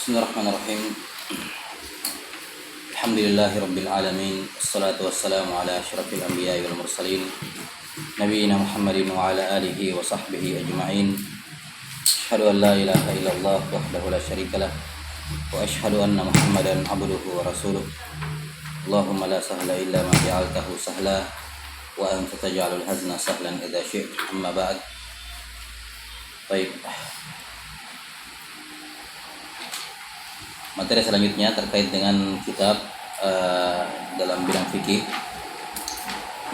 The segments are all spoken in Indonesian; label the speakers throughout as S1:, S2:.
S1: Bismillahirrahmanirrahim. Alhamdulillahirabbil alamin. Wassalatu wassalamu ala asyrafil anbiya'i wal mursalin nabiyina Muhammadin wa ala alihi wa sahbihi ajma'in. Asyhadu an la ilaha illallah wahdahu la syarikalah wa asyhadu anna Muhammadan abduhu wa rasuluh. Allahumma la sahla illa ma ja'altahu sahla wa anta taj'alul hazna sahlan idza syi'ta. Amma ba'd. Baik. Materi selanjutnya terkait dengan kitab dalam bidang fikih,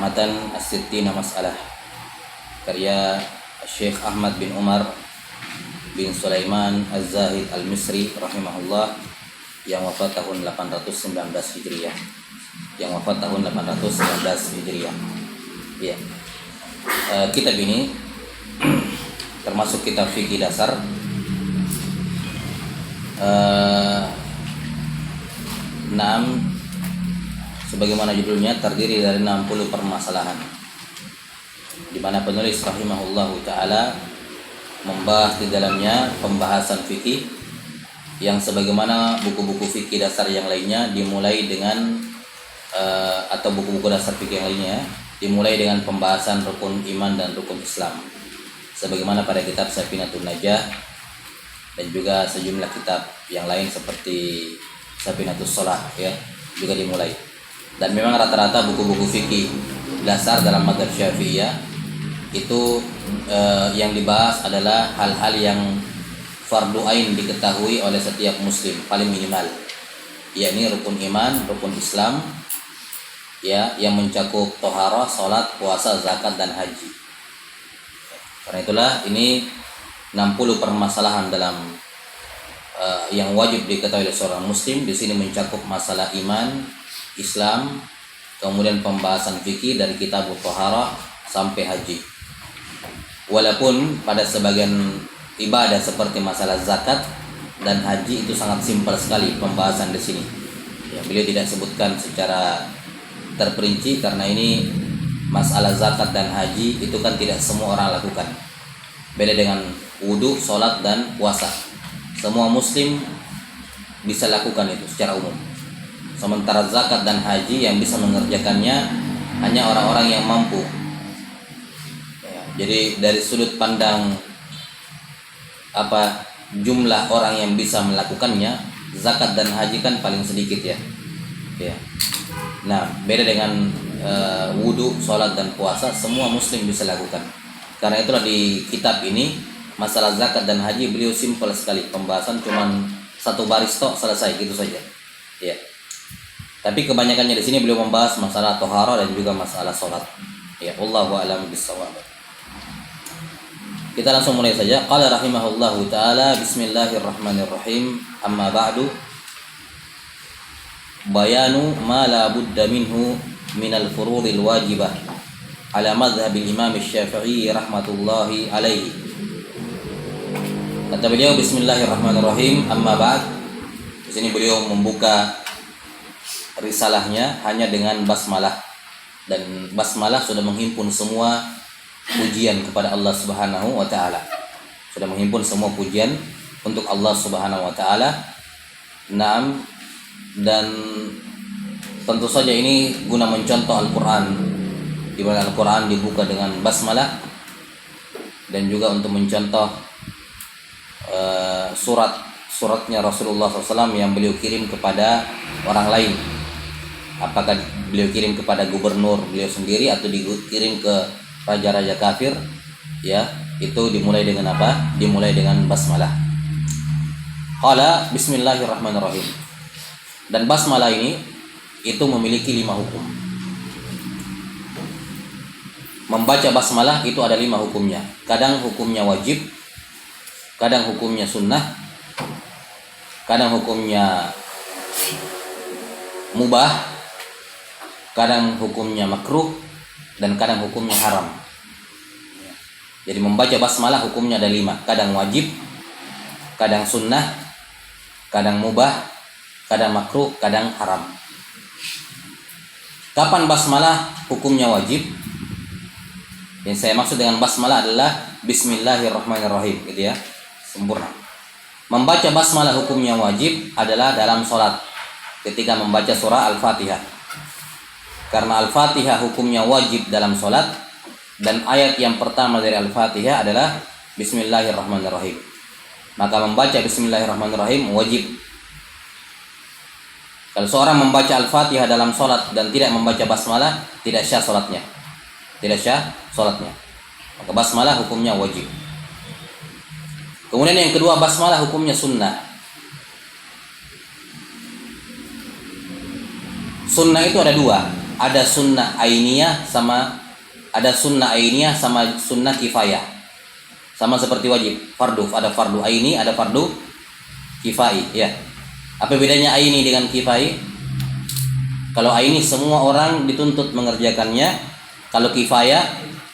S1: Matan As-Sittina Mas'alah, karya Syekh Ahmad bin Umar bin Sulaiman Az-Zahid Al-Misri rahimahullah, yang wafat tahun 819 Hijriah. Ya. Kitab ini termasuk kitab fikih dasar. Sebagaimana judulnya, terdiri dari 60 permasalahan, di mana penulis rahimahullahu taala membahas di dalamnya pembahasan fikih yang sebagaimana buku-buku fikih dasar yang lainnya dimulai dengan atau buku-buku dasar fikih yang lainnya dimulai dengan pembahasan rukun iman dan rukun Islam, sebagaimana pada kitab Safinatul Najah dan juga sejumlah kitab yang lain seperti Safinatus Shalah ya, juga dimulai. Dan memang rata-rata buku-buku fikih dasar dalam mazhab Syafi'iyah itu yang dibahas adalah hal-hal yang fardu ain diketahui oleh setiap muslim paling minimal, yakni rukun iman, rukun Islam ya, yang mencakup toharah, salat, puasa, zakat dan haji. Karena itulah ini 60 permasalahan dalam yang wajib diketahui oleh seorang muslim. Di sini mencakup masalah iman, Islam, kemudian pembahasan fikih dari kitab Thaharah sampai haji. Walaupun pada sebagian ibadah seperti masalah zakat dan haji itu sangat simpel sekali pembahasan di sini. Ya, beliau tidak sebutkan secara terperinci karena ini masalah zakat dan haji itu kan tidak semua orang lakukan. Beda dengan wudu, sholat, dan puasa. Semua muslim bisa lakukan itu secara umum. Sementara zakat dan haji yang bisa mengerjakannya hanya orang-orang yang mampu. Ya, jadi dari sudut pandang jumlah orang yang bisa melakukannya, zakat dan haji kan paling sedikit ya. Ya. Nah, beda dengan wudu, sholat, dan puasa, semua muslim bisa lakukan. Karena itulah di kitab ini masalah zakat dan haji beliau simpel sekali pembahasan, cuman satu baris tok selesai gitu saja. Ya. Tapi kebanyakannya di sini beliau membahas masalah tohara dan juga masalah sholat. Ya, wallahu a'lam bishawab. Kita langsung mulai saja. Qala rahimahullahu taala, bismillahirrahmanirrahim. Amma ba'du. Bayanu ma la budda minhu minal furudil wajibah ala madhhabil Imam Syafi'i rahmatullahi alaihi. Kata beliau, bismillahirrahmanirrahim, amma ba'd. Di sini beliau membuka risalahnya hanya dengan basmalah, dan basmalah sudah menghimpun semua pujian kepada Allah Subhanahu wa taala. Sudah menghimpun semua pujian untuk Allah Subhanahu wa taala. Naam, dan tentu saja ini guna mencontoh Al-Qur'an, di mana Al-Qur'an dibuka dengan basmalah, dan juga untuk mencontoh suratnya Rasulullah SAW yang beliau kirim kepada orang lain. Apakah beliau kirim kepada gubernur beliau sendiri atau dikirim ke raja-raja kafir, ya, itu dimulai dengan apa? Dimulai dengan basmalah. Qala bismillahirrahmanirrahim. Dan basmalah ini itu memiliki 5 hukum. Membaca basmalah itu ada 5 hukumnya. Kadang hukumnya wajib, kadang hukumnya sunnah, kadang hukumnya mubah, kadang hukumnya makruh, dan kadang hukumnya haram. Jadi membaca basmalah hukumnya ada 5. Kadang wajib, kadang sunnah, kadang mubah, kadang makruh, kadang haram. Kapan basmalah hukumnya wajib? Yang saya maksud dengan basmalah adalah bismillahirrahmanirrahim, gitu ya, sempurna. Membaca basmalah hukumnya wajib adalah dalam sholat ketika membaca surah Al-Fatihah. Karena Al-Fatihah hukumnya wajib dalam sholat, dan ayat yang pertama dari Al-Fatihah adalah Bismillahirrahmanirrahim. Maka membaca Bismillahirrahmanirrahim wajib. Kalau seorang membaca Al-Fatihah dalam sholat dan tidak membaca basmalah, tidak syah sholatnya. Tidak syah sholatnya. Maka basmalah hukumnya wajib. Kemudian yang kedua, basmalah hukumnya sunnah. Sunnah itu ada dua. Ada sunnah ainiyah sama sunnah kifayah. Sama seperti wajib, fardu. Ada fardu aini, ada fardu kifai. Ya. Apa bedanya aini dengan kifai? Kalau aini semua orang dituntut mengerjakannya. Kalau kifayah,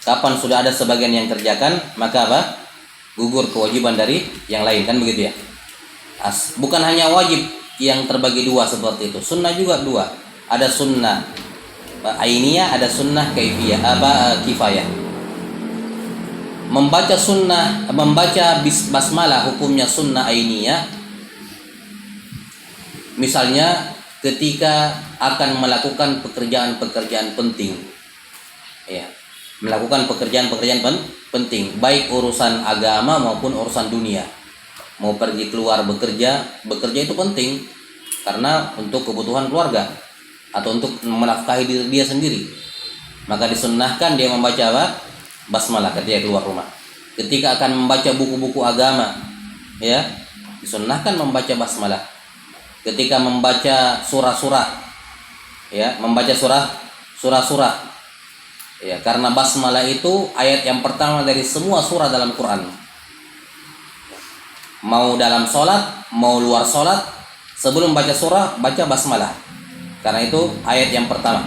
S1: kapan sudah ada sebagian yang kerjakan, maka apa? Gugur kewajiban dari yang lain, kan begitu ya. Bukan hanya wajib yang terbagi dua seperti itu, sunnah juga dua. Ada sunnah ainiyah, ada sunnah kifayah. Membaca basmalah hukumnya sunnah ainiyah. Misalnya ketika akan melakukan pekerjaan-pekerjaan penting, ya, melakukan pekerjaan-pekerjaan penting, baik urusan agama maupun urusan dunia. Mau pergi keluar bekerja itu penting karena untuk kebutuhan keluarga atau untuk menafkahi diri dia sendiri. Maka disunnahkan dia membaca apa? Basmalah ketika keluar rumah. Ketika akan membaca buku-buku agama, ya, disunnahkan membaca basmalah. Ketika membaca surah-surah, ya, membaca surah-surah, ya, karena basmalah itu ayat yang pertama dari semua surah dalam Quran. Mau dalam sholat, mau luar sholat, sebelum baca surah, baca basmalah. Karena itu ayat yang pertama.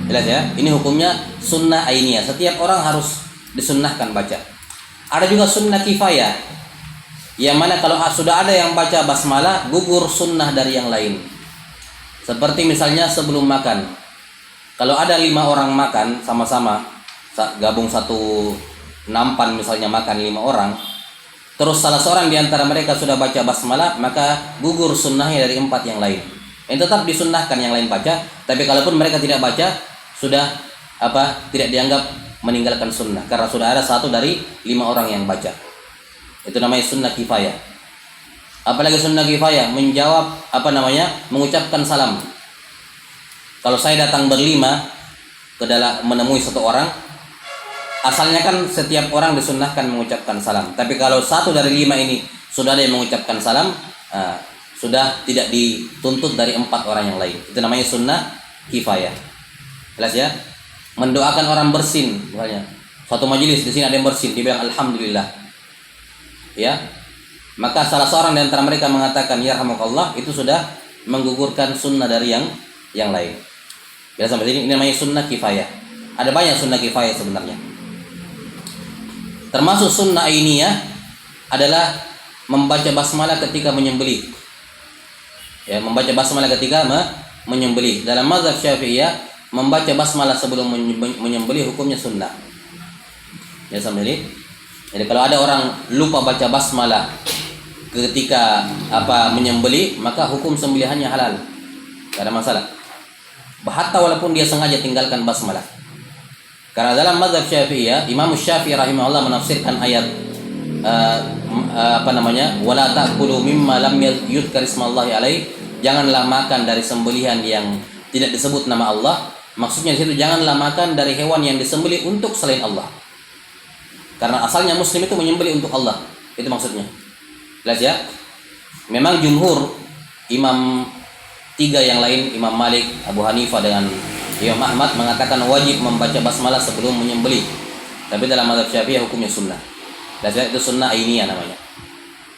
S1: Jelas ya? Ini hukumnya sunnah ainiyah. Setiap orang harus disunnahkan baca. Ada juga sunnah kifayah, yang mana kalau sudah ada yang baca basmalah, gugur sunnah dari yang lain. Seperti misalnya sebelum makan. Kalau ada 5 orang makan sama-sama, gabung satu nampan misalnya makan 5 orang, terus salah seorang di antara mereka sudah baca basmalah, maka gugur sunnahnya dari 4 yang lain. Yang tetap disunnahkan yang lain baca, tapi kalaupun mereka tidak baca, sudah tidak dianggap meninggalkan sunnah, karena sudah ada 1 dari 5 orang yang baca. Itu namanya sunnah kifayah. Apalagi sunnah kifayah menjawab mengucapkan salam. Kalau saya datang berlima menemui 1 orang, asalnya kan setiap orang disunnahkan mengucapkan salam. Tapi kalau 1 dari 5 ini sudah ada yang mengucapkan salam, sudah tidak dituntut dari 4 orang yang lain. Itu namanya sunnah kifayah. Jelas ya? Mendoakan orang bersin, misalnya suatu majelis di sini ada yang bersin, dia bilang alhamdulillah, ya, maka salah seorang di antara mereka mengatakan yarhamukallah, itu sudah menggugurkan sunnah dari yang lain. Bila sampai sini, ini namanya sunnah kifayah. Ada banyak sunnah kifayah sebenarnya. Termasuk sunnah ainiyah adalah membaca basmalah ketika menyembelih. Ya, membaca basmalah ketika menyembelih. Dalam mazhab Syafi'iyah, membaca basmalah sebelum menyembelih hukumnya sunnah. Ya, sampai ini. Jadi kalau ada orang lupa baca basmalah ketika menyembelih, maka hukum sembelihannya halal. Tidak ada masalah. Hatta walaupun dia sengaja tinggalkan basmalah. Karena dalam mazhab Syafi'iyah, Imam Syafi'i rahimahullah menafsirkan ayat wala ta'kulu mimma lam yudhkar ismallahi alaih, janganlah makan dari sembelihan yang tidak disebut nama Allah. Maksudnya di situ janganlah makan dari hewan yang disembelih untuk selain Allah. Karena asalnya muslim itu menyembelih untuk Allah. Itu maksudnya. Jelas ya? Memang jumhur imam 3 yang lain, Imam Malik, Abu Hanifah dengan Imam Ahmad mengatakan wajib membaca basmalah sebelum menyembelih. Tapi dalam mazhab Syafi'iyah hukumnya sunnah. Jelas ya? Itu sunnah ainiyah namanya.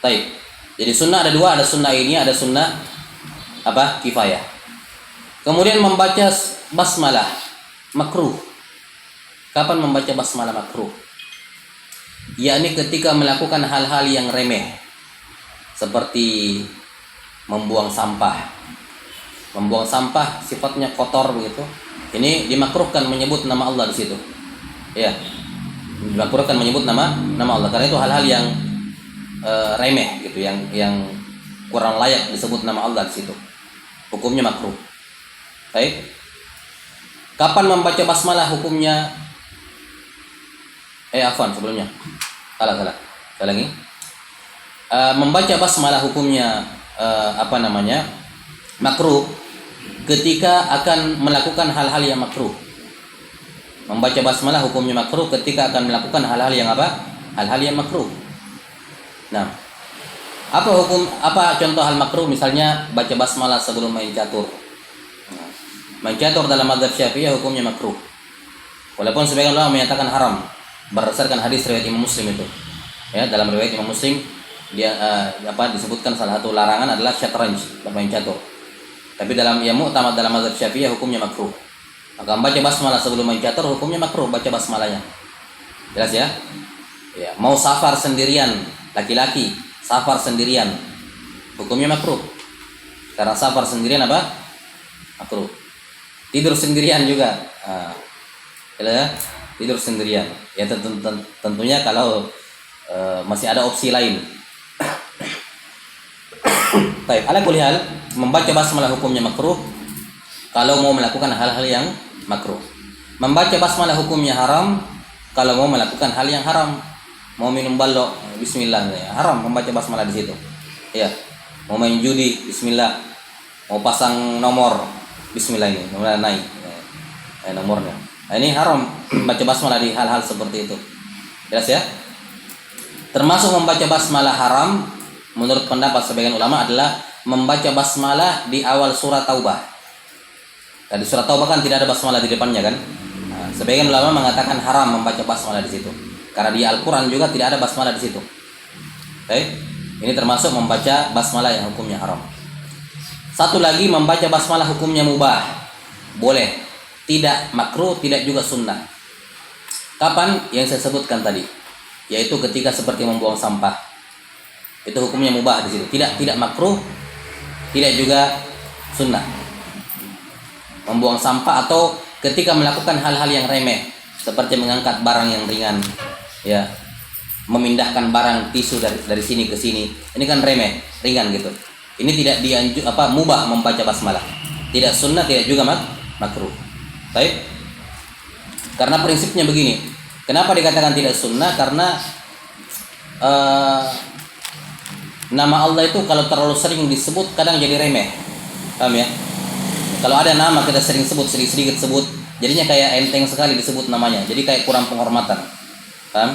S1: Baik. Jadi sunnah ada 2, ada sunnah ainiyah, ada sunnah kifayah. Kemudian membaca basmalah makruh. Kapan membaca basmalah makruh? Yakni ketika melakukan hal-hal yang remeh, seperti membuang sampah. Membuang sampah sifatnya kotor begitu. Ini dimakruhkan menyebut nama Allah di situ. Ya. Dimakruhkan menyebut nama Allah, karena itu hal-hal yang remeh gitu, yang kurang layak disebut nama Allah di situ, hukumnya makruh. Baik. Kapan membaca basmalah hukumnya? Afwan sebelumnya. Salah. Saya lagi. Membaca basmalah hukumnya makruh ketika akan melakukan hal-hal yang makruh. Membaca basmalah hukumnya makruh ketika akan melakukan hal-hal yang apa? Hal-hal yang makruh. Nah, apa contoh hal makruh? Misalnya baca basmalah sebelum main catur. Main catur dalam mazhab Syafi'iyah hukumnya makruh. Walaupun sebagian ulama menyatakan haram berdasarkan hadis riwayat Imam Muslim itu. Ya, dalam riwayat Imam Muslim dia disebutkan salah satu larangan adalah syatranj, bermain catur. Tapi dalam yang mu'tamad dalam mazhab Syafi'iyah hukumnya makruh. Maka membaca basmalah sebelum main catur hukumnya makruh, baca basmalahnya. Jelas ya? Ya, mau safar sendirian, laki-laki safar sendirian, hukumnya makruh. Karena safar sendirian apa? Makruh. Tidur sendirian juga. Ya, tidur sendirian. Ya tentunya kalau masih ada opsi lain. Baik, ala kulli hal, membaca basmalah hukumnya makruh kalau mau melakukan hal-hal yang makruh. Membaca basmalah hukumnya haram kalau mau melakukan hal yang haram. Mau minum balok, bismillah, ya, haram membaca basmalah di situ. Ya. Mau main judi, bismillah. Mau pasang nomor, bismillah, ini nomor naik. Nomornya. Nah, ini haram membaca basmalah di hal-hal seperti itu. Jelas ya? Termasuk membaca basmalah haram menurut pendapat sebagian ulama adalah membaca basmalah di awal surat Taubah. Di surat Taubah kan tidak ada basmalah di depannya kan? Nah, sebagian ulama mengatakan haram membaca basmalah di situ. Karena di Al-Qur'an juga tidak ada basmalah di situ. Oke? Ini termasuk membaca basmalah yang hukumnya haram. Satu lagi, membaca basmalah hukumnya mubah. Boleh. Tidak makruh, tidak juga sunnah. Kapan? Yang saya sebutkan tadi. Yaitu ketika seperti membuang sampah. Itu hukumnya mubah di situ. Tidak makruh, tidak juga sunnah. Membuang sampah atau ketika melakukan hal-hal yang remeh seperti mengangkat barang yang ringan, ya, memindahkan barang tisu dari sini ke sini. Ini kan remeh, ringan gitu. Ini tidak mubah membaca basmalah. Tidak sunnah, tidak juga makruh. Baik. Karena prinsipnya begini. Kenapa dikatakan tidak sunnah? Karena nama Allah itu kalau terlalu sering disebut kadang jadi remeh. Paham ya? Kalau ada nama kita sering sebut, sedikit sebut, jadinya kayak enteng sekali disebut namanya. Jadi kayak kurang penghormatan. Paham?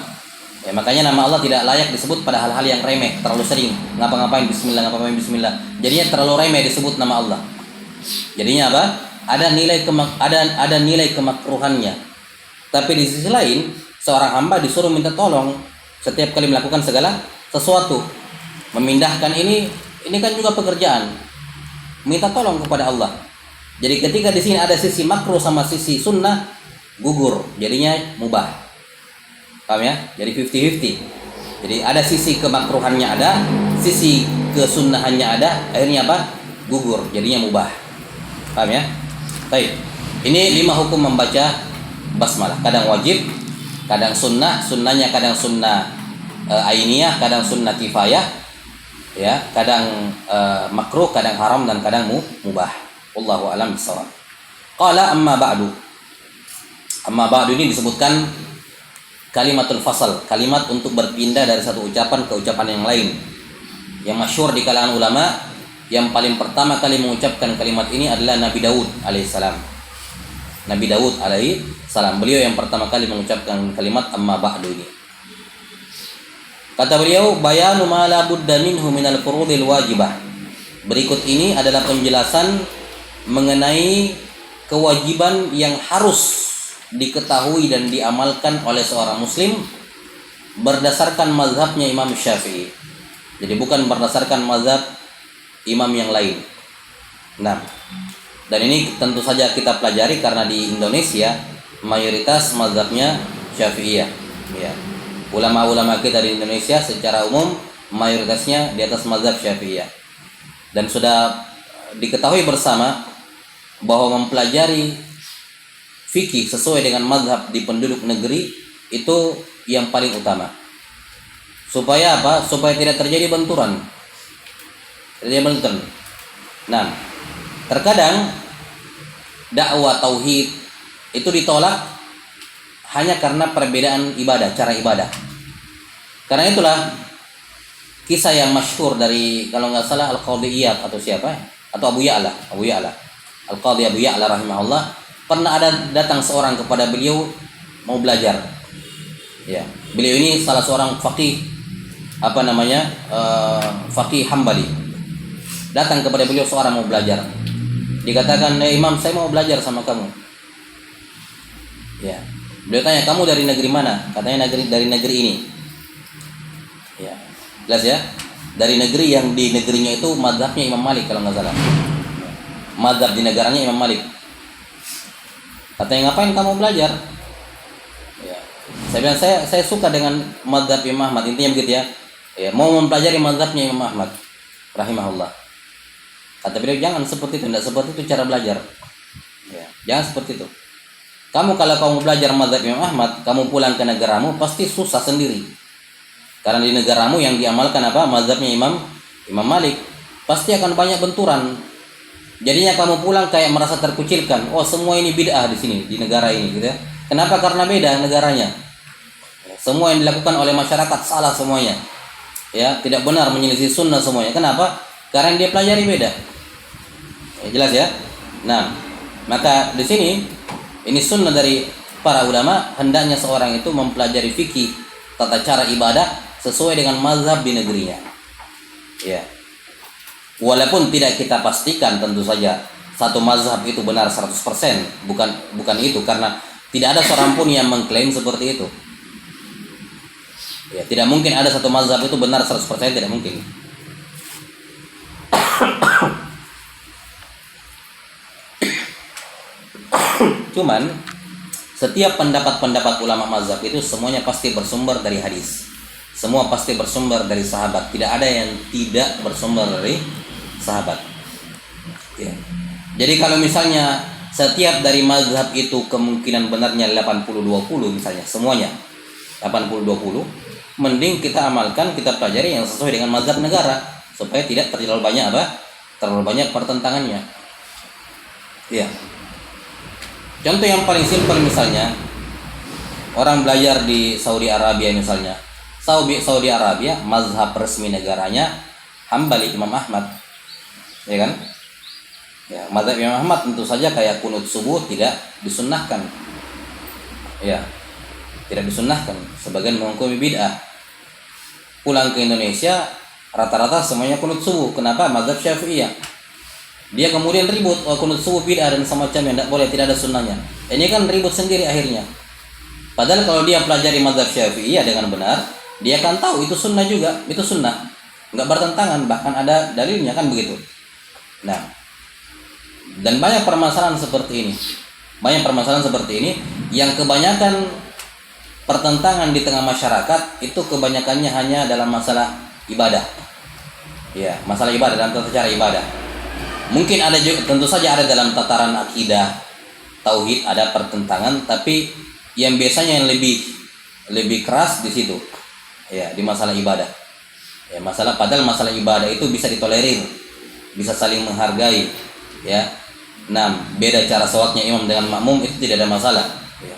S1: Ya, makanya nama Allah tidak layak disebut pada hal-hal yang remeh, terlalu sering. Ngapa-ngapain bismillah, Jadinya terlalu remeh disebut nama Allah. Jadinya apa? Ada nilai kemakruhannya. Tapi di sisi lain, seorang hamba disuruh minta tolong setiap kali melakukan segala sesuatu. Memindahkan ini kan juga pekerjaan. Minta tolong kepada Allah. Jadi ketika di sini ada sisi makruh sama sisi sunnah, gugur, jadinya mubah. Paham ya? Jadi 50-50. Jadi ada sisi kemakruhannya ada, sisi kesunnahannya ada, akhirnya apa? Gugur, jadinya mubah. Paham ya? Baik. Ini 5 hukum membaca basmalah. Kadang wajib, kadang sunnah, sunnahnya kadang sunnah ainiyah, kadang sunnah kifayah. Ya, kadang makruh, kadang haram, dan kadang mubah. Wallahu a'lam bishawab. Qala amma ba'du. Amma ba'du ini disebutkan kalimatul fasal, kalimat untuk berpindah dari satu ucapan ke ucapan yang lain. Yang masyhur di kalangan ulama, yang paling pertama kali mengucapkan kalimat ini adalah Nabi Daud alaihissalam. Nabi Daud alaihissalam, beliau yang pertama kali mengucapkan kalimat amma ba'du ini. Kata beliau, bayanu ma la budda minhu minal furudil wajibah. Berikut ini adalah penjelasan mengenai kewajiban yang harus diketahui dan diamalkan oleh seorang muslim berdasarkan mazhabnya Imam Syafi'i. Jadi bukan berdasarkan mazhab imam yang lain. Nah, dan ini tentu saja kita pelajari karena di Indonesia mayoritas mazhabnya Syafi'iyah. Ya. Ulama-ulama kita di Indonesia secara umum mayoritasnya di atas mazhab Syafi'iyah. Dan sudah diketahui bersama bahwa mempelajari fikih sesuai dengan mazhab di penduduk negeri itu yang paling utama. Supaya apa? Supaya tidak terjadi benturan. Terjadi benturan. Nah, terkadang dakwah tauhid itu ditolak hanya karena perbedaan ibadah, cara ibadah. Karena itulah kisah yang masyhur dari, kalau nggak salah, Al-Qadhi Iyad atau siapa, atau Abu Ya'la Al-Qadhi Abu Ya'la rahimahullah, pernah ada datang seorang kepada beliau mau belajar. Ya, beliau ini salah seorang faqih, faqih Hambali. Datang kepada beliau seorang mau belajar. Dikatakan, Imam, saya mau belajar sama kamu. Ya, beliau tanya, kamu dari negeri mana? Katanya dari negeri ini. Ya, jelas ya, dari negeri yang di negerinya itu mazhabnya Imam Malik kalau nggak salah. Mazhab di negaranya Imam Malik. Katanya, ngapain kamu belajar? Ya, saya bilang, saya suka dengan mazhab Imam Ahmad, intinya begitu ya. Ya, mau mempelajari mazhabnya Imam Ahmad rahimahullah. Kata beliau, jangan seperti itu, tidak seperti itu cara belajar. Ya, jangan seperti itu. Kamu kalau kamu belajar mazhab Imam Ahmad, kamu pulang ke negaramu pasti susah sendiri. Karena di negaramu yang diamalkan mazhabnya Imam Malik, pasti akan banyak benturan. Jadinya kamu pulang kayak merasa terkucilkan. Oh, semua ini bid'ah di sini, di negara ini, gitu ya. Kenapa? Karena beda negaranya. Semua yang dilakukan oleh masyarakat salah semuanya. Ya, tidak benar, menyelisih sunnah semuanya. Kenapa? Karena yang dia pelajari beda. Ya, jelas ya. Nah, maka di sini ini sunnah dari para ulama, hendaknya seorang itu mempelajari fikih, tata cara ibadah sesuai dengan mazhab di negerinya. Ya. Walaupun tidak kita pastikan tentu saja satu mazhab itu benar 100%, bukan itu, karena tidak ada seorang pun yang mengklaim seperti itu. Ya, tidak mungkin ada satu mazhab itu benar 100%, tidak mungkin. Cuman setiap pendapat-pendapat ulama mazhab itu semuanya pasti bersumber dari hadis. Semua pasti bersumber dari sahabat. Tidak ada yang tidak bersumber dari sahabat. Ya. Jadi kalau misalnya setiap dari mazhab itu kemungkinan benarnya 80-20 misalnya, semuanya 80-20, mending kita amalkan, kita pelajari yang sesuai dengan mazhab negara supaya tidak terlalu banyak pertentangannya. Ya. Contoh yang paling simpel misalnya, orang belajar di Saudi Arabia misalnya. Saudi Arabia mazhab resmi negaranya Hambali, Imam Ahmad. Ya kan? Ya, mazhab Imam Ahmad tentu saja kayak kunut subuh tidak disunnahkan. Ya. Tidak disunnahkan, sebagian menghukumi bid'ah. Pulang ke Indonesia rata-rata semuanya kunut subuh. Kenapa? Mazhab Syafi'iyah. Dia kemudian ribut, kunut subuh bid'ah dan semacamnya, tidak boleh, tidak ada sunnahnya. Ini kan ribut sendiri akhirnya. Padahal kalau dia pelajari mazhab Syafi'iyah dengan benar, dia akan tahu itu sunnah juga, itu sunnah, nggak bertentangan, bahkan ada dalilnya, kan begitu. Nah, dan banyak permasalahan seperti ini, yang kebanyakan pertentangan di tengah masyarakat itu kebanyakannya hanya dalam masalah ibadah. Ya, masalah ibadah, dalam tata cara ibadah. Mungkin ada juga, tentu saja ada dalam tataran akidah, tauhid ada pertentangan, tapi yang biasanya yang lebih keras di situ. Ya, di masalah ibadah. Ya, padahal masalah ibadah itu bisa ditolerir, bisa saling menghargai, ya. Nah, beda cara sholatnya imam dengan makmum itu tidak ada masalah. Ya.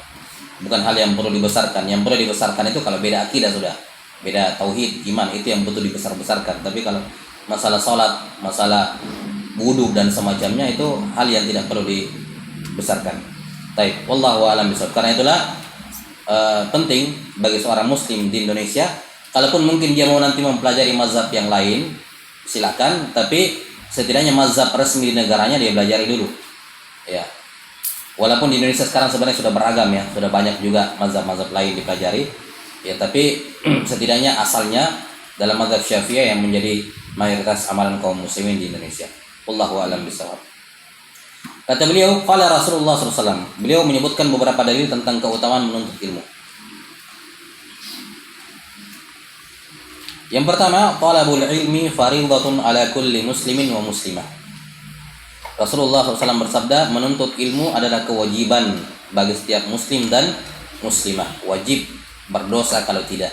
S1: Bukan hal yang perlu dibesarkan. Yang perlu dibesarkan itu kalau beda akidah sudah, beda tauhid, iman, itu yang betul dibesar-besarkan. Tapi kalau masalah sholat, masalah wudu dan semacamnya itu hal yang tidak perlu dibesarkan. Baik, wallahu a'lam bishawab. Karena itulah penting bagi seorang muslim di Indonesia, kalaupun mungkin dia mau nanti mempelajari mazhab yang lain, silakan, tapi setidaknya mazhab resmi di negaranya dia pelajari dulu. Ya. Walaupun di Indonesia sekarang sebenarnya sudah beragam ya, sudah banyak juga mazhab-mazhab lain dipelajari. Ya, tapi setidaknya asalnya dalam mazhab Syafi'iyah yang menjadi mayoritas amalan kaum muslimin di Indonesia. Wallahu a'lam bishawab. Kata beliau, qala Rasulullah SAW. Beliau menyebutkan beberapa dalil tentang keutamaan menuntut ilmu. Yang pertama, talabul ilmi fariidatun ala kulli muslimin wa muslimah. Rasulullah SAW bersabda, menuntut ilmu adalah kewajiban bagi setiap muslim dan muslimah. Wajib, berdosa kalau tidak.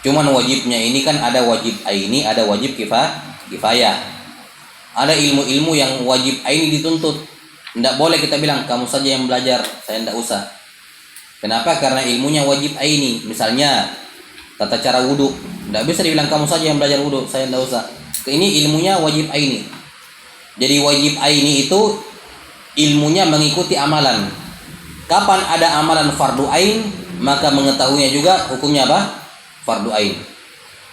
S1: Cuman wajibnya ini kan ada wajib aini, ada wajib kifayah. Ada ilmu-ilmu yang wajib aini dituntut. Tidak boleh kita bilang kamu saja yang belajar, saya tidak usah. Kenapa? Karena ilmunya wajib aini. Misalnya tata cara wudhu, tidak bisa dibilang kamu saja yang belajar wudhu, saya tidak usah. Ini ilmunya wajib aini. Jadi wajib aini itu ilmunya mengikuti amalan. Kapan ada amalan fardu ain, maka mengetahuinya juga hukumnya apa? Fardu ain.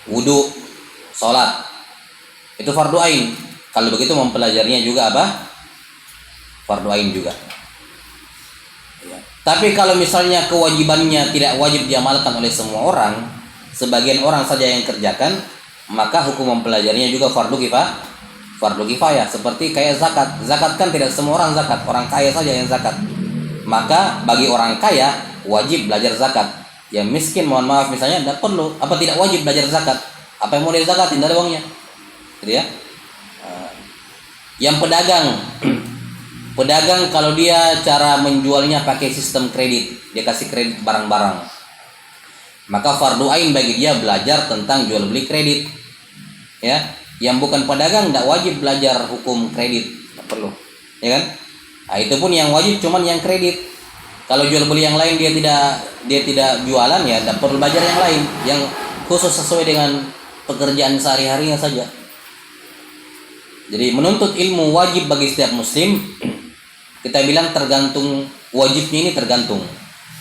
S1: Wudhu, sholat, itu fardu ain. Kalau begitu mempelajarinya juga apa? Fardu ain juga. Ya. Tapi kalau misalnya kewajibannya tidak wajib diamalkan oleh semua orang, sebagian orang saja yang kerjakan, maka hukum mempelajarinya juga fardu kifayah. Seperti kayak zakat. Zakat kan tidak semua orang zakat, orang kaya saja yang zakat. Maka bagi orang kaya wajib belajar zakat. Yang miskin, mohon maaf misalnya, tidak perlu, tidak wajib belajar zakat. Apa yang mau dizakatin? Tidak ada uangnya. Gitu ya. Yang pedagang kalau dia cara menjualnya pakai sistem kredit, dia kasih kredit barang-barang, maka fardu ain bagi dia belajar tentang jual beli kredit. Ya, yang bukan pedagang tidak wajib belajar hukum kredit, tidak perlu, ya kan? Nah, itu pun yang wajib cuman yang kredit. Kalau jual beli yang lain dia tidak jualan, ya tidak perlu belajar yang lain, yang khusus sesuai dengan pekerjaan sehari-harinya saja. Jadi menuntut ilmu wajib bagi setiap muslim. Kita bilang tergantung, wajibnya ini tergantung.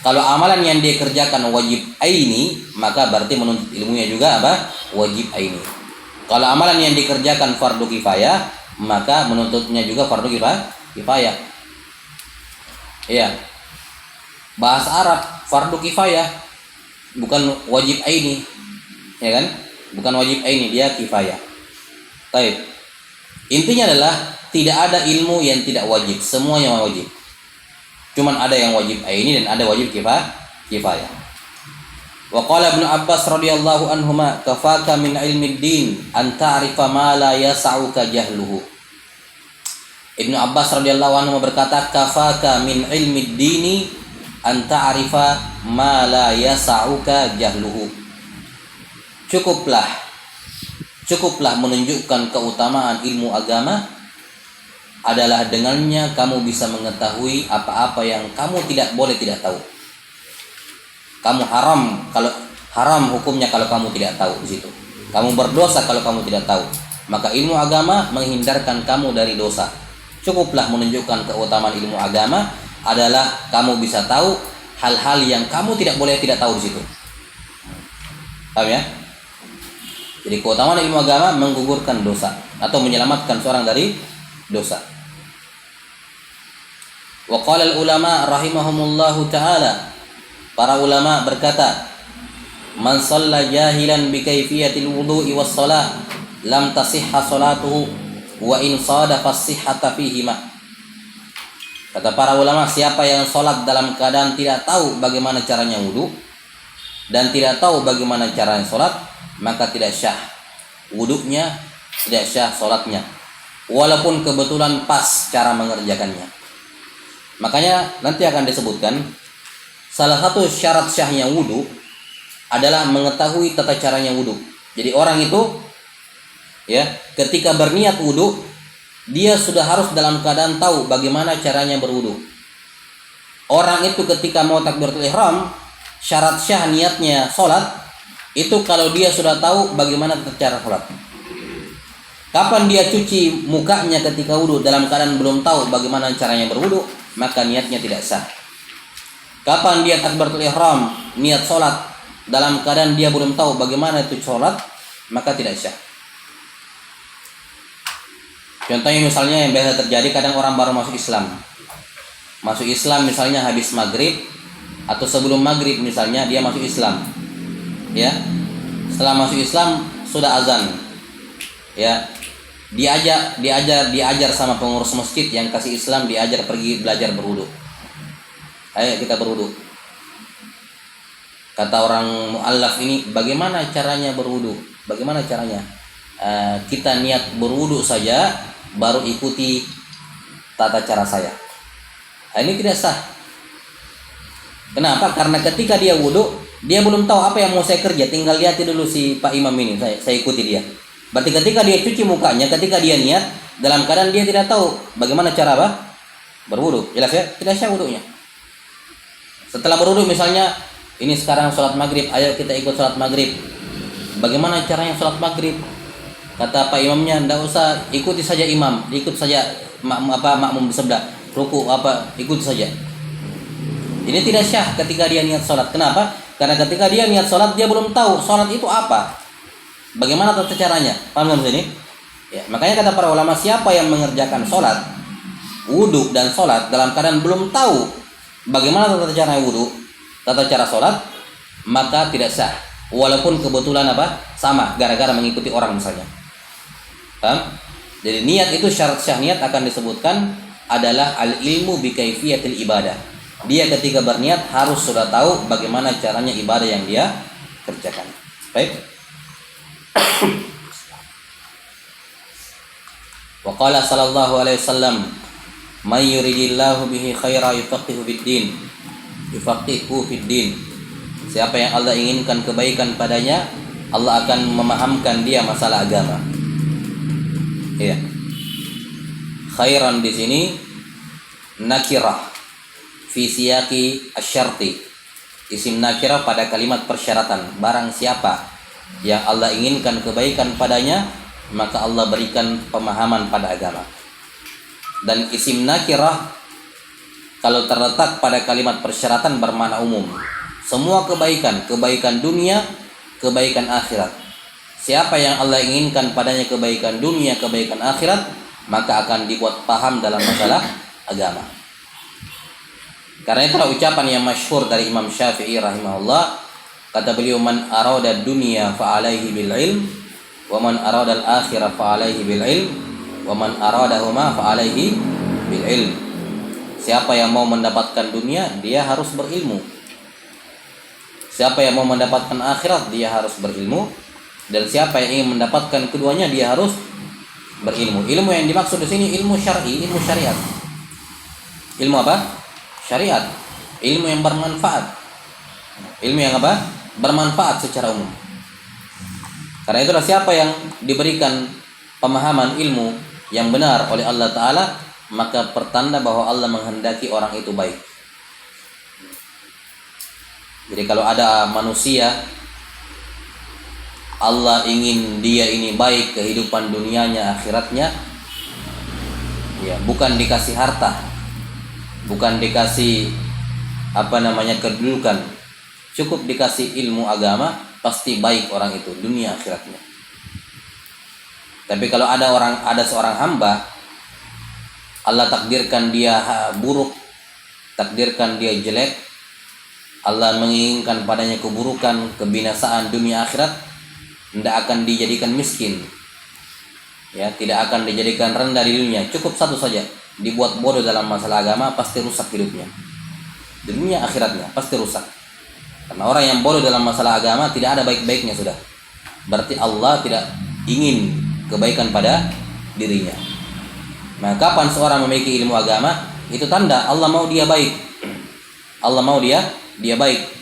S1: Kalau amalan yang dia kerjakan wajib aini, maka berarti menuntut ilmunya juga apa? Wajib aini. Kalau amalan yang dikerjakan fardu kifayah, maka menuntutnya juga fardu kifayah. Iya. Bahasa Arab fardu kifayah, bukan wajib aini. Ya kan? Bukan wajib aini, dia kifayah. Baik. Intinya adalah tidak ada ilmu yang tidak wajib, semuanya wajib. Cuman ada yang wajib aini dan ada wajib kifayah. Wa qala Ibnu Abbas radhiyallahu anhuma kafaka min ilmi din an ta'rifa ma la yas'uka jahluhu. Ibnu Abbas radhiyallahu anhu berkata, kafaka min ilmi dini an ta'rifa ma la yas'uka jahluhu. Cukuplah menunjukkan keutamaan ilmu agama adalah dengannya kamu bisa mengetahui apa-apa yang kamu tidak tahu. Kamu haram hukumnya kalau kamu tidak tahu di situ. Kamu berdosa kalau kamu tidak tahu. Maka ilmu agama menghindarkan kamu dari dosa. Cukuplah menunjukkan keutamaan ilmu agama adalah kamu bisa tahu hal-hal yang kamu tidak tahu di situ. Paham ya? Jadi keutamaan ilmu agama menggugurkan dosa atau menyelamatkan seorang dari dosa. Wa qala al-ulama rahimahumullahu ta'ala, para ulama berkata, man shalla jahilan bi kaifiyatil wudu'i was shalah lam tasihha salatuhu wa in sadafa as-sihhata fihima. Kata para ulama, siapa yang salat dalam keadaan tidak tahu bagaimana caranya wudu dan tidak tahu bagaimana caranya salat, maka tidak syah wudunya, tidak syah salatnya, walaupun kebetulan pas cara mengerjakannya. Makanya nanti akan disebutkan salah satu syarat syahnya wudu adalah mengetahui tata caranya wudu. Jadi orang itu ya ketika berniat wudu, dia sudah harus dalam keadaan tahu bagaimana caranya berwudu. Orang itu ketika mau takbiratul ihram, syarat syah niatnya salat itu kalau dia sudah tahu bagaimana cara salat. Kapan dia cuci mukanya ketika wudu dalam keadaan belum tahu bagaimana caranya berwudu, maka niatnya tidak sah. Kapan dia takbiratul ihram, niat salat dalam keadaan dia belum tahu bagaimana itu salat, maka tidak sah. Contohnya misalnya yang biasa terjadi, kadang orang baru masuk Islam. Masuk Islam misalnya habis maghrib atau sebelum maghrib misalnya dia masuk Islam. Ya, setelah masuk Islam sudah azan, ya diajar sama pengurus masjid yang kasih Islam, diajar pergi belajar berwudu. Ayo kita berwudu. Kata orang muallaf ini, bagaimana caranya berwudu? Bagaimana caranya? Kita niat berwudu saja, baru ikuti tata cara saya. Ini tidak sah. Kenapa? Karena ketika dia wudu, Dia belum tahu apa yang mau saya kerja, tinggal lihat dulu si Pak Imam ini, saya ikuti dia. Berarti ketika dia cuci mukanya, ketika dia niat, dalam keadaan dia tidak tahu bagaimana cara apa? Berwudu. Jelas ya? Tidak sah wudunya. Setelah berwudu misalnya, ini sekarang sholat maghrib, ayo kita ikut sholat maghrib. Bagaimana caranya sholat maghrib? Kata Pak Imamnya, tidak usah, ikuti saja imam, ikut saja makmum bersabda, ruku apa, ikut saja. Ini tidak syah ketika dia niat sholat. Kenapa? Karena ketika dia niat sholat, dia belum tahu sholat itu apa, bagaimana tata caranya. Paham di sini? Ya, makanya kata para ulama, siapa yang mengerjakan sholat, wudu dan sholat dalam keadaan belum tahu bagaimana tata cara wudu, tata cara sholat, maka tidak sah. Walaupun kebetulan apa? Sama, gara-gara mengikuti orang misalnya. Paham? Jadi niat itu, syarat syah niat akan disebutkan adalah al-ilmu bi kaifiyatil ibadah. Dia ketika berniat harus sudah tahu bagaimana caranya ibadah yang dia kerjakan. Baik. Wa qala sallallahu alaihi wasallam, "May yuridillahu bihi khaira yufaqihu fid din." Yufaqihu fid din. Siapa yang Allah inginkan kebaikan padanya, Allah akan memahamkan dia masalah agama. Iya. Khairan di sini nakirah fi siyaqi asyarti. Isim nakirah pada kalimat persyaratan. Barang siapa yang Allah inginkan kebaikan padanya, maka Allah berikan pemahaman pada agama. Dan isim nakirah kalau terletak pada kalimat persyaratan bermakna umum. Semua kebaikan, kebaikan dunia, kebaikan akhirat. Siapa yang Allah inginkan padanya kebaikan dunia, kebaikan akhirat, maka akan dibuat paham dalam masalah agama. Karena itulah ucapan yang masyhur dari Imam Syafi'i rahimahullah, kata beliau, man arada dunya fa alaihi bil ilm wa man arada al akhirah fa alaihi bil ilm wa man aradahuma fa alaihi bil ilm. Siapa yang mau mendapatkan dunia, dia harus berilmu. Siapa yang mau mendapatkan akhirat, dia harus berilmu. Dan siapa yang ingin mendapatkan keduanya, dia harus berilmu. Ilmu yang dimaksud di sini ilmu syar'i, ilmu syariat. Ilmu apa? Syariat. Ilmu yang bermanfaat. Ilmu yang apa? Bermanfaat secara umum. Karena itulah siapa yang diberikan pemahaman ilmu yang benar oleh Allah Ta'ala, maka pertanda bahwa Allah menghendaki orang itu baik. Jadi kalau ada manusia, Allah ingin dia ini baik kehidupan dunianya, akhiratnya, ya, bukan dikasih harta, bukan dikasih kedudukan, cukup dikasih ilmu agama, pasti baik orang itu dunia akhiratnya. Tapi kalau ada seorang hamba, Allah takdirkan dia buruk, takdirkan dia jelek, Allah menginginkan padanya keburukan, kebinasaan dunia akhirat, tidak akan dijadikan miskin, ya, tidak akan dijadikan rendah di dunia. Cukup satu saja, dibuat bodoh dalam masalah agama, pasti rusak hidupnya. Di dunia akhiratnya pasti rusak. Karena orang yang bodoh dalam masalah agama tidak ada baik-baiknya sudah. Berarti Allah tidak ingin kebaikan pada dirinya. Nah, kapan seorang memiliki ilmu agama, itu tanda Allah mau dia baik. Allah mau dia baik.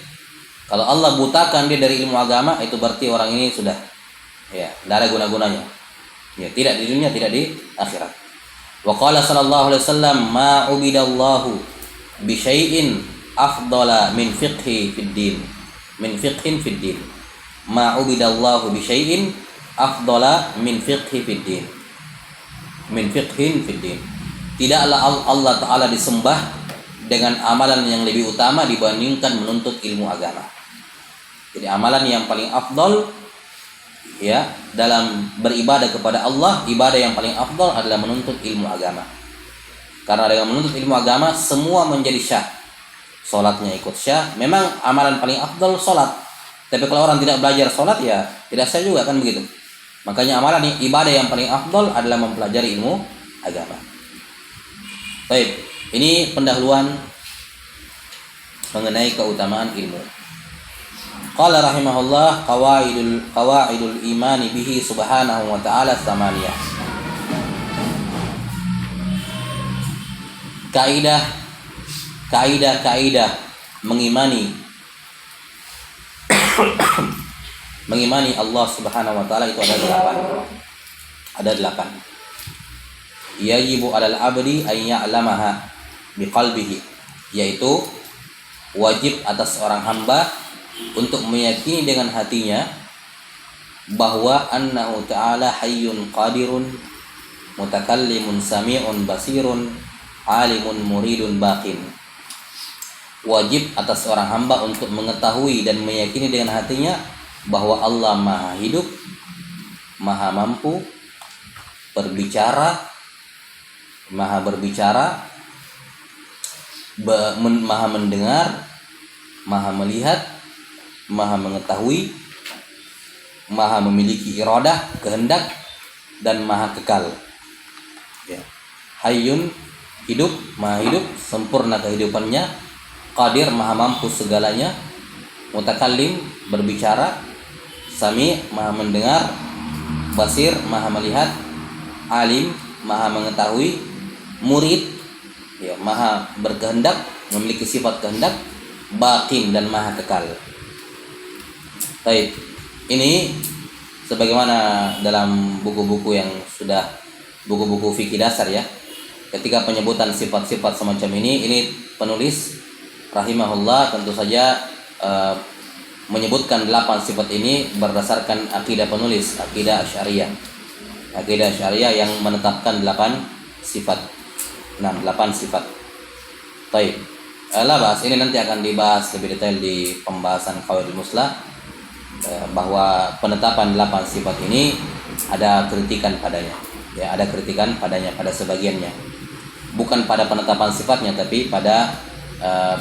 S1: Kalau Allah butakan dia dari ilmu agama, itu berarti orang ini sudah, ya, tidak ada guna-gunanya. Ya, tidak di dunia, tidak di akhirat. Wa qala sallallahu alaihi wasallam, ma ubidallahu bi syai'in afdala min fiqhi fid din. Min fiqhin fid din. Ma ubidallahu bi syai'in afdala min fiqhi fid din. Min fiqhin fid din. Tidaklah Allah Ta'ala disembah dengan amalan yang lebih utama dibandingkan menuntut ilmu agama. Jadi amalan yang paling afdal, ya, dalam beribadah kepada Allah, ibadah yang paling afdal adalah menuntut ilmu agama. Karena dengan menuntut ilmu agama semua menjadi syah. Salatnya ikut syah. Memang amalan paling afdal salat. Tapi kalau orang tidak belajar salat, ya tidak syah juga, kan begitu. Makanya amalan ibadah yang paling afdal adalah mempelajari ilmu agama. Baik, ini pendahuluan mengenai keutamaan ilmu. Qala rahimahullah, qawaidul imani bihi subhanahu wa ta'ala tsamaniyah. Kaidah mengimani Mengimani Allah Subhanahu wa taala itu ada 8. Ada 8. Yajibu 'alal 'abdi an ya'lamaha biqalbihi, yaitu wajib atas orang hamba untuk meyakini dengan hatinya bahwa annahu ta'ala hayyun qadirun mutakallimun sami'un basirun alimun muridun baqin. Wajib atas orang hamba untuk mengetahui dan meyakini dengan hatinya bahwa Allah Maha Hidup, Maha Mampu, Maha berbicara, Maha mendengar, Maha melihat, Maha mengetahui, Maha memiliki iradah, kehendak, dan Maha kekal. Ya. Hayyun, hidup, Maha hidup, sempurna kehidupannya, Qadir, Maha mampu segalanya, Mutakallim, berbicara, Sami, Maha mendengar, Basir, Maha melihat, Alim, Maha mengetahui, Murid, ya, Maha berkehendak, memiliki sifat kehendak, Baqin, dan Maha kekal. Baik, ini sebagaimana dalam buku-buku yang sudah buku-buku fikih dasar ya. Ketika penyebutan sifat-sifat semacam ini penulis rahimahullah tentu saja menyebutkan 8 sifat ini berdasarkan akidah penulis, akidah Asy'ariyah. Akidah Asy'ariyah yang menetapkan 8 sifat. 8 sifat. Baik. Bahas ini nanti akan dibahas lebih detail di pembahasan Qawaidul Muslah, bahwa penetapan 8 sifat ini ada kritikan padanya. Ya, ada kritikan padanya pada sebagiannya. Bukan pada penetapan sifatnya tapi pada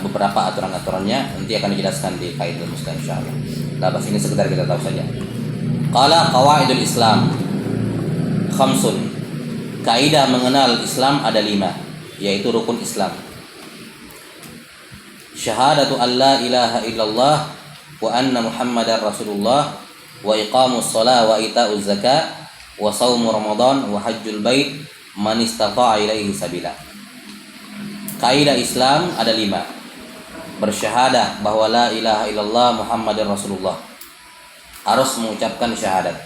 S1: beberapa aturan-aturannya nanti akan dijelaskan di Qawaidul Muslah insyaallah. Bahas ini sekedar kita tahu saja. Qala qawaidul Islam khamsun. Kaidah mengenal Islam ada 5, yaitu rukun Islam. Syahadatu an la ilaha illallah wa anna Muhammadar Rasulullah wa iqamus shalah wa ita'uz zakah wa shaumu Ramadan wa hajjul bait man istata'a ilaihi sabila. Kaidah Islam ada 5. Bersyahadah bahwa la ilaha illallah Muhammadar Rasulullah. Harus mengucapkan syahadat.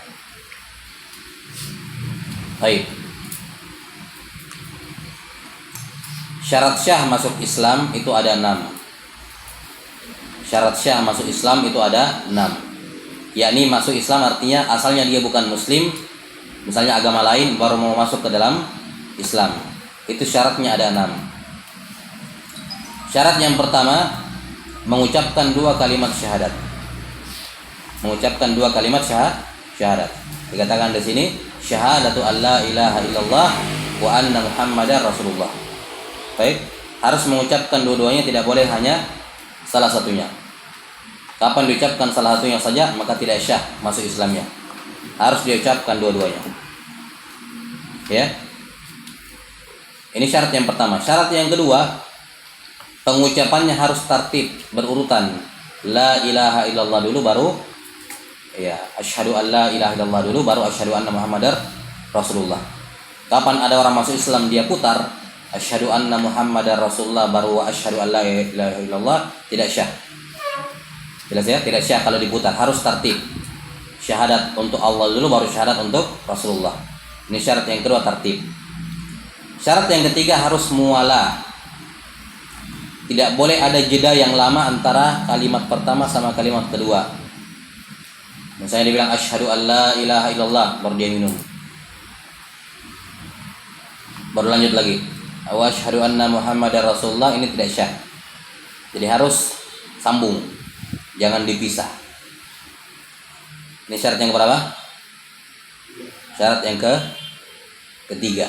S1: Baik. Syarat syah masuk Islam itu ada 6. Syarat syah masuk Islam itu ada 6. Yakni masuk Islam artinya asalnya dia bukan muslim, misalnya agama lain baru mau masuk ke dalam Islam. Itu syaratnya ada 6. Syarat yang pertama mengucapkan 2 kalimat syahadat. Mengucapkan 2 kalimat syahadat. Dikatakan di sini syahadatu alla ilaha illallah wa anna Muhammadar Rasulullah. Baik, harus mengucapkan dua-duanya, tidak boleh hanya salah satunya. Kapan diucapkan salah satunya saja maka tidak syah masuk Islamnya. Harus diucapkan dua-duanya. Ya. Ini syarat yang pertama. Syarat yang kedua, pengucapannya harus tertib, berurutan. La ilaha illallah dulu baru asyhadu an la ilaha illallah dulu baru asyhadu anna Muhammadar Rasulullah. Kapan ada orang masuk Islam dia putar asyhadu anna Muhammadar Rasulullah baru wa asyhadu an la ilaha illallah, tidak syah. Jelas ya, tidak syah kalau diputar, harus tertib. Syahadat untuk Allah dulu baru syahadat untuk Rasulullah. Ini syarat yang kedua, tertib. Syarat yang ketiga harus muwalah. Tidak boleh ada jeda yang lama antara kalimat pertama sama kalimat kedua. Misalnya dia bilang asyhadu an la ilaha illallah baru dia minum. Baru lanjut lagi. Wa asyhadu anna Muhammadar Rasulullah, ini tidak syah. Jadi harus sambung. Jangan dipisah. Ini syarat yang berapa? Syarat yang ketiga.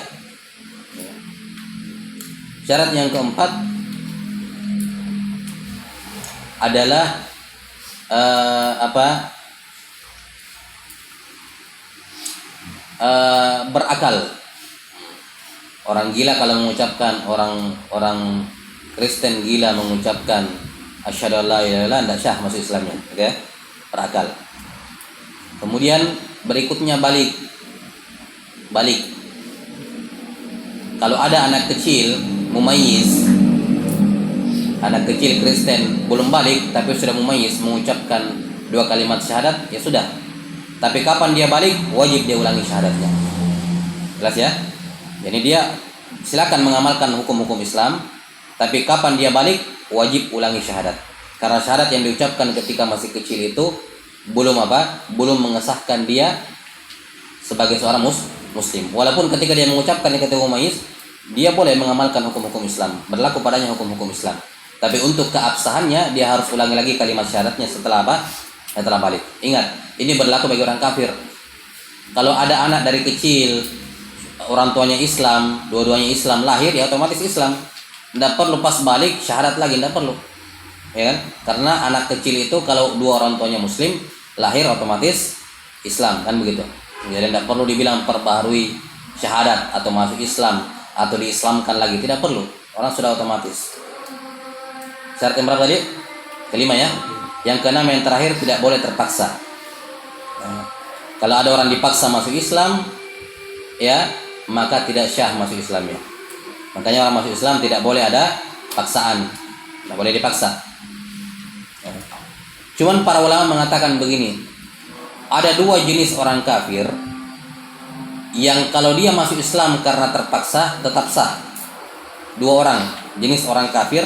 S1: Syarat yang keempat adalah berakal. Orang gila kalau mengucapkan, orang Kristen gila mengucapkan asyhadu an la ilaha illallah, tidak syah masuk Islamnya. Oke? Berakal. Kemudian berikutnya balik. Kalau ada anak kecil mumayyiz, anak kecil Kristen belum balik tapi sudah mumayyiz mengucapkan dua kalimat syahadat, ya sudah. Tapi kapan dia balik, wajib dia ulangi syahadatnya. Jelas ya? Jadi dia silakan mengamalkan hukum-hukum Islam, tapi kapan dia balik, wajib ulangi syahadat. Karena syahadat yang diucapkan ketika masih kecil itu belum belum mengesahkan dia sebagai seorang muslim. Walaupun ketika dia mengucapkan ketika mumayyiz, dia boleh mengamalkan hukum-hukum Islam, berlaku padanya hukum-hukum Islam. Tapi untuk keabsahannya dia harus ulangi lagi kalimat syahadatnya setelah setelah balik. Ingat, ini berlaku bagi orang kafir. Kalau ada anak dari kecil, orang tuanya Islam, dua-duanya Islam, lahir ya otomatis Islam. Tidak perlu pas balik syahadat lagi, tidak perlu. Ya kan? Karena anak kecil itu kalau dua orang tuanya muslim, lahir otomatis Islam, kan begitu. Jadi tidak perlu dibilang perbaharui syahadat atau masuk Islam atau diislamkan lagi, tidak perlu. Orang sudah otomatis. Syarat yang berapa tadi? Kelima ya. Yang keenam yang terakhir, tidak boleh terpaksa. Nah, kalau ada orang dipaksa masuk Islam, ya maka tidak syah masuk Islamnya. Makanya orang masuk Islam tidak boleh ada paksaan, tidak boleh dipaksa. Cuman para ulama mengatakan begini, ada dua jenis orang kafir yang kalau dia masuk Islam karena terpaksa tetap sah. Dua orang jenis orang kafir,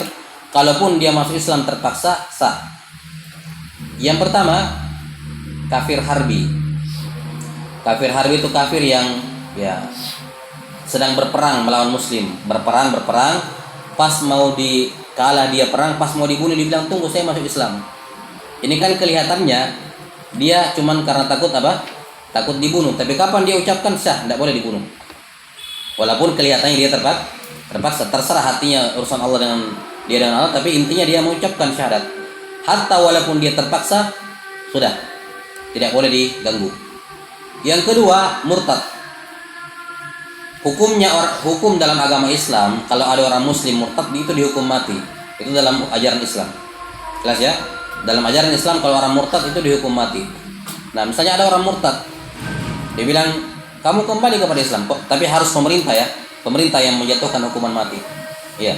S1: kalaupun dia masuk Islam terpaksa sah. Yang pertama, kafir harbi. Kafir harbi itu kafir yang ya sedang berperang melawan muslim, berperang, pas mau dikalah dia perang, pas mau dibunuh dibilang tunggu saya masuk Islam. Ini kan kelihatannya dia cuman karena takut takut dibunuh, tapi kapan dia ucapkan syah, tidak boleh dibunuh. Walaupun kelihatannya dia terpaksa, terserah hatinya urusan Allah dengan Allah, tapi intinya dia mengucapkan syahadat. Hatta walaupun dia terpaksa, sudah tidak boleh diganggu. Yang kedua, murtad. Hukum dalam agama Islam, kalau ada orang muslim murtad itu dihukum mati. Itu dalam ajaran Islam. Jelas ya? Dalam ajaran Islam kalau orang murtad itu dihukum mati. Nah, misalnya ada orang murtad, dia bilang, "Kamu kembali kepada Islam." Tapi harus pemerintah ya. Pemerintah yang menjatuhkan hukuman mati. Iya.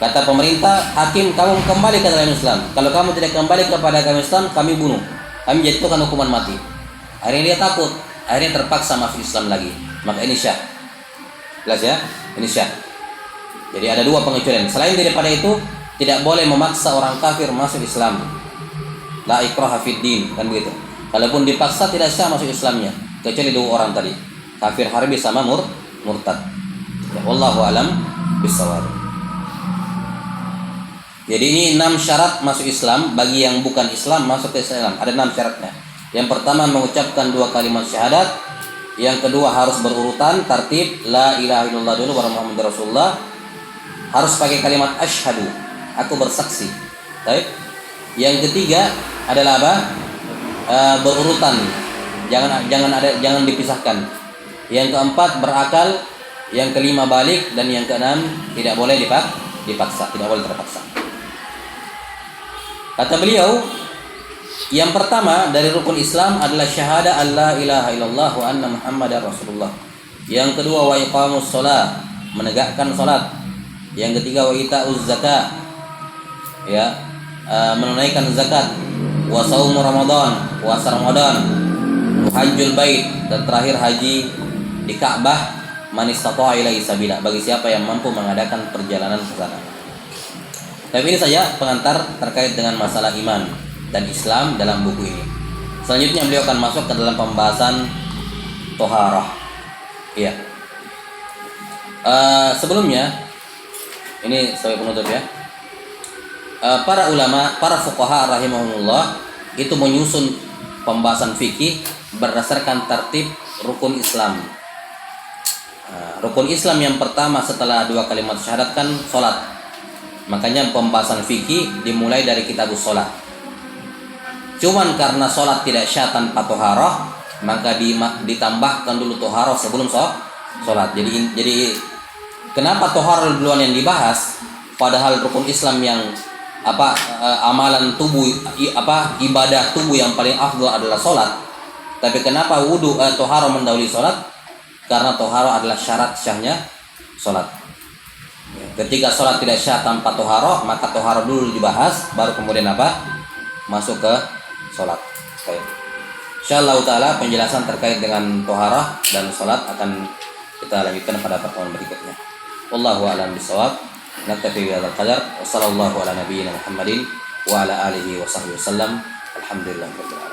S1: Kata pemerintah, "Hakim, kamu kembali ke dalam Islam. Kalau kamu tidak kembali kepada agama Islam, kami bunuh. Kami jatuhkan hukuman mati." Akhirnya dia takut, akhirnya terpaksa masuk Islam lagi. Maka ini syah. Jelas ya? Ini syah. Jadi ada dua pengecualian. Selain daripada itu, tidak boleh memaksa orang kafir masuk Islam. La ikraha fid din, kan begitu. Kalaupun dipaksa tidak syah masuk Islamnya, kecuali dua orang tadi, kafir harbi sama murtad. Ya, wallahu alam bisawab. Jadi ini 6 syarat masuk Islam bagi yang bukan Islam masuk ke Islam. Ada 6 syaratnya. Yang pertama mengucapkan 2 kalimat syahadat. Yang kedua harus berurutan tertib, la ilaha illallah dulu baru Muhammadur Rasulullah. Harus pakai kalimat asyhadu, aku bersaksi. Baik. Yang ketiga adalah berurutan. Jangan dipisahkan. Yang keempat berakal, yang kelima balik, dan yang keenam tidak boleh dipaksa, tidak boleh terpaksa. Kata beliau, yang pertama dari rukun Islam adalah syahada alla ilaha illallah wa anna muhammadar rasulullah. Yang kedua wa iqamus shalah, menegakkan salat. Yang ketiga wa itauz zakat, ya, menunaikan zakat. Wa shaum ramadan, puasa Ramadan. Wa hajjul bait, dan terakhir haji di Ka'bah. Man istata'a ilaihi sabila, bagi siapa yang mampu mengadakan perjalanan ke sana. Tapi ini saja pengantar terkait dengan masalah iman dan Islam dalam buku ini. Selanjutnya beliau akan masuk ke dalam pembahasan toharah. Iya. Sebelumnya, ini sebagai penutup ya. Para ulama, para fuqaha rahimahumullah itu menyusun pembahasan fikih berdasarkan tertib rukun Islam. Rukun Islam yang pertama setelah 2 kalimat syahadat kan sholat. Makanya pembahasan fikih dimulai dari kitabus sholat. Cuman karena sholat tidak syah tanpa toharoh, maka ditambahkan dulu toharoh sebelum sholat. Jadi kenapa toharoh duluan yang dibahas, padahal rukun Islam yang amalan tubuh, ibadah tubuh yang paling afdal adalah sholat. Tapi kenapa toharoh mendahului sholat? Karena toharoh adalah syarat syahnya sholat. Ketika sholat tidak syah tanpa toharoh, maka toharoh dulu dibahas, baru kemudian masuk ke sholat. Baik. Insyaallah taala penjelasan terkait dengan toharah dan salat akan kita lanjutkan pada pertemuan berikutnya. Wallahu a'lam bishawab. Naktafi bi hadzal qadar wa sallallahu ala nabiyyina Muhammadin wa ala alihi wa sahbihi wasallam. Alhamdulillahirabbil alamin.